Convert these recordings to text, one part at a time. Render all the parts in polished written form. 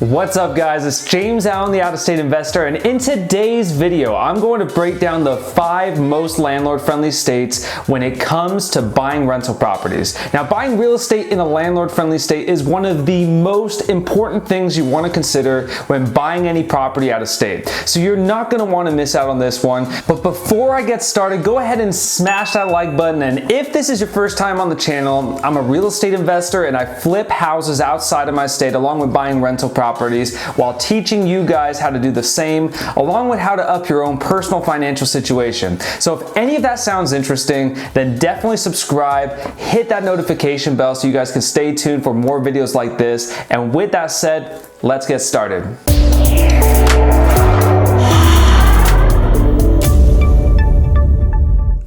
What's up guys, it's James Allen, the Out-of-State Investor, and in today's video, I'm going to break down the 5 most landlord-friendly states when it comes to buying rental properties. Now, buying real estate in a landlord-friendly state is one of the most important things you want to consider when buying any property out of state. So you're not going to want to miss out on this one. But before I get started, go ahead and smash that like button. And if this is your first time on the channel, I'm a real estate investor and I flip houses outside of my state along with buying rental properties while teaching you guys how to do the same, along with how to up your own personal financial situation. So if any of that sounds interesting, then definitely subscribe, hit that notification bell so you guys can stay tuned for more videos like this. And with that said, let's get started.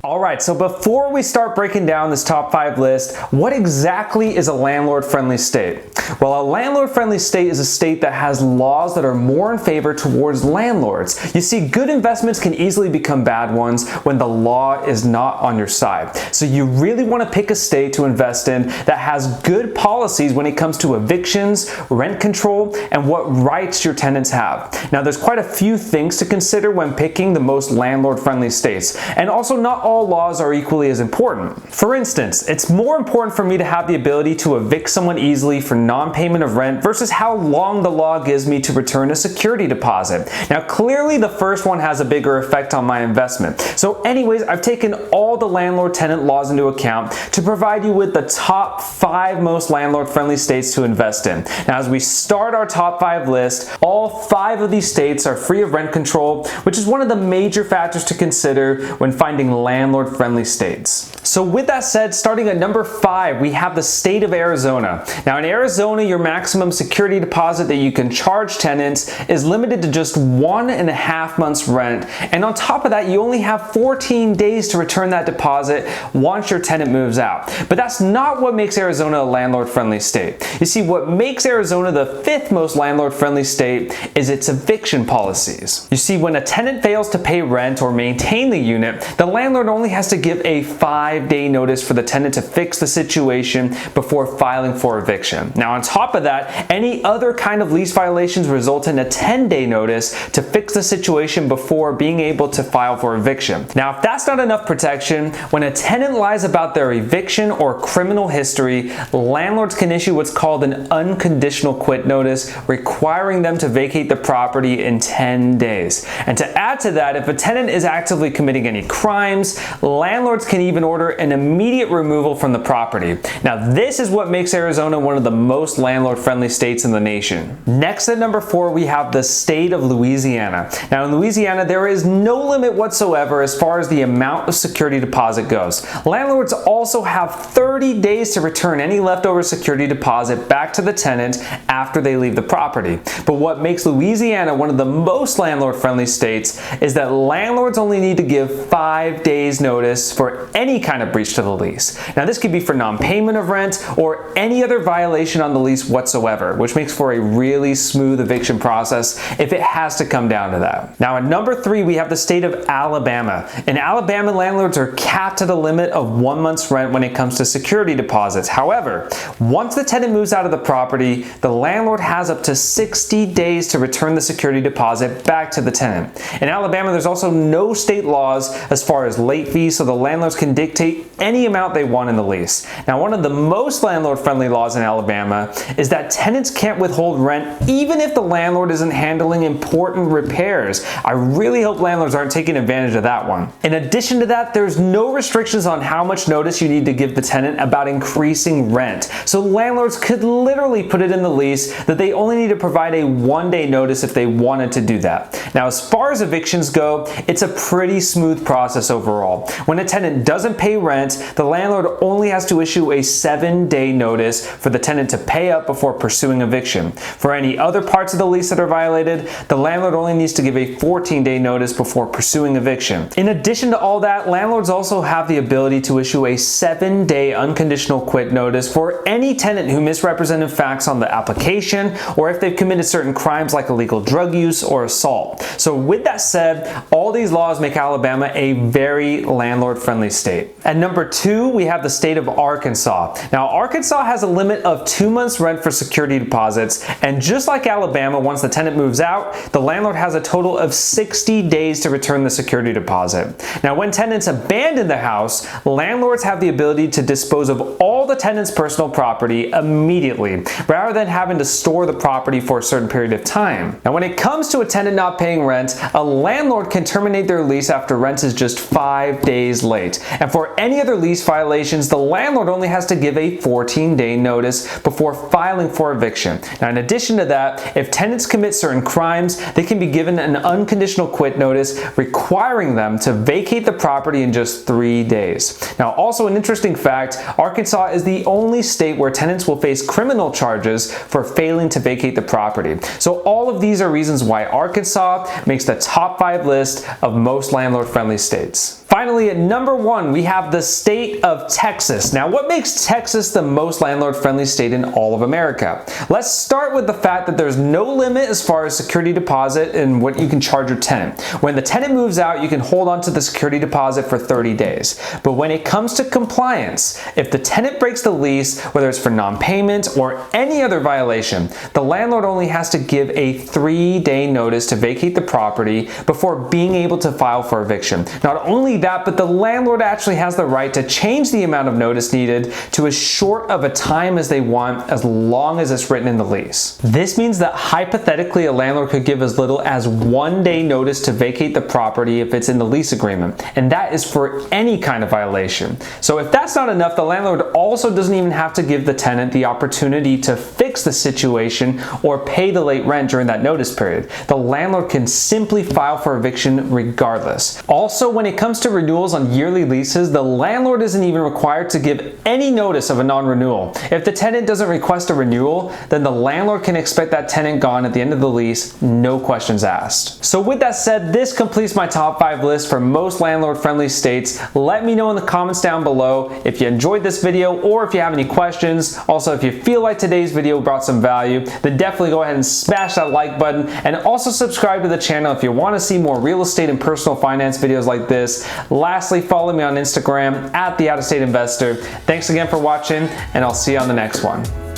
Alright, so before we start breaking down this top 5 list, what exactly is a landlord-friendly state? Well, a landlord-friendly state is a state that has laws that are more in favor towards landlords. You see, good investments can easily become bad ones when the law is not on your side. So you really want to pick a state to invest in that has good policies when it comes to evictions, rent control, and what rights your tenants have. Now, there's quite a few things to consider when picking the most landlord-friendly states, and also not all laws are equally as important. For instance, it's more important for me to have the ability to evict someone easily for non-payment of rent versus how long the law gives me to return a security deposit. Now, clearly the first one has a bigger effect on my investment. So anyways, I've taken all the landlord-tenant laws into account to provide you with the top 5 most landlord-friendly states to invest in. Now, as we start our top 5 list, all 5 of these states are free of rent control, which is one of the major factors to consider when finding landlord-friendly states. So with that said, starting at number 5, we have the state of Arizona. Now in Arizona, your maximum security deposit that you can charge tenants is limited to just 1.5 months rent. And on top of that, you only have 14 days to return that deposit once your tenant moves out. But that's not what makes Arizona a landlord-friendly state. You see, what makes Arizona the 5th most landlord-friendly state is its eviction policies. You see, when a tenant fails to pay rent or maintain the unit, the landlord only has to give a 5-day notice for the tenant to fix the situation before filing for eviction. Now on top of that, any other kind of lease violations result in a 10-day notice to fix the situation before being able to file for eviction. Now if that's not enough protection, when a tenant lies about their eviction or criminal history, landlords can issue what's called an unconditional quit notice, requiring them to vacate the property in 10 days. And to add to that, if a tenant is actively committing any crimes, landlords can even order an immediate removal from the property. Now this is what makes Arizona one of the most landlord-friendly states in the nation. Next at number 4, we have the state of Louisiana. Now in Louisiana, there is no limit whatsoever as far as the amount of security deposit goes. Landlords also have 30 days to return any leftover security deposit back to the tenant after they leave the property. But what makes Louisiana one of the most landlord-friendly states is that landlords only need to give 5 days notice for any kind of breach to the lease. Now this could be for non-payment of rent or any other violation on the lease whatsoever, which makes for a really smooth eviction process if it has to come down to that. Now at number 3, we have the state of Alabama. In Alabama, landlords are capped at a limit of 1 month's rent when it comes to security deposits. However, once the tenant moves out of the property, the landlord has up to 60 days to return the security deposit back to the tenant. In Alabama, there's also no state laws as far as late fees, so the landlords can dictate any amount they want in the lease. Now, one of the most landlord-friendly laws in Alabama is that tenants can't withhold rent even if the landlord isn't handling important repairs. I really hope landlords aren't taking advantage of that one. In addition to that, there's no restrictions on how much notice you need to give the tenant about increasing rent. So landlords could literally put it in the lease that they only need to provide a 1-day notice if they wanted to do that. Now, as far as evictions go, it's a pretty smooth process overall. When a tenant doesn't pay rent, the landlord only has to issue a 7-day notice for the tenant to pay up before pursuing eviction. For any other parts of the lease that are violated, the landlord only needs to give a 14-day notice before pursuing eviction. In addition to all that, landlords also have the ability to issue a 7-day unconditional quit notice for any tenant who misrepresented facts on the application or if they've committed certain crimes like illegal drug use or assault. So with that said, all these laws make Alabama a very landlord-friendly state. At number 2, we have the state of Arkansas. Now, Arkansas has a limit of 2 months rent for security deposits, and just like Alabama, once the tenant moves out, the landlord has a total of 60 days to return the security deposit. Now, when tenants abandon the house, landlords have the ability to dispose of all the tenant's personal property immediately, rather than having to store the property for a certain period of time. Now, when it comes to a tenant not paying rent, a landlord can terminate their lease after rent is just 5 days late. And for any other lease violations, the landlord only has to give a 14-day notice before filing for eviction. Now, in addition to that, if tenants commit certain crimes, they can be given an unconditional quit notice requiring them to vacate the property in just 3 days. Now, also an interesting fact, Arkansas is the only state where tenants will face criminal charges for failing to vacate the property. So all of these are reasons why Arkansas makes the top 5 list of most landlord-friendly states. Finally, at number 1, we have the state of Texas. Now, what makes Texas the most landlord-friendly state in all of America? Let's start with the fact that there's no limit as far as security deposit and what you can charge your tenant. When the tenant moves out, you can hold on to the security deposit for 30 days. But when it comes to compliance, if the tenant breaks the lease, whether it's for non-payment or any other violation, the landlord only has to give a 3-day notice to vacate the property before being able to file for eviction. Not only that, but the landlord actually has the right to change the amount of notice needed to as short of a time as they want, as long as it's written in the lease. This means that hypothetically a landlord could give as little as 1 day notice to vacate the property if it's in the lease agreement, and that is for any kind of violation. So if that's not enough, the landlord also doesn't even have to give the tenant the opportunity to fix the situation or pay the late rent during that notice period. The landlord can simply file for eviction regardless. Also, when it comes to renewals on yearly leases, the landlord isn't even required to give any notice of a non-renewal. If the tenant doesn't request a renewal, then the landlord can expect that tenant gone at the end of the lease, no questions asked. So with that said, this completes my top 5 list for most landlord-friendly states. Let me know in the comments down below if you enjoyed this video or if you have any questions. Also, if you feel like today's video brought some value, then definitely go ahead and smash that like button, and also subscribe to the channel if you want to see more real estate and personal finance videos like this. Lastly, follow me on Instagram at @TheOutOfStateInvestor. Thanks again for watching, and I'll see you on the next one.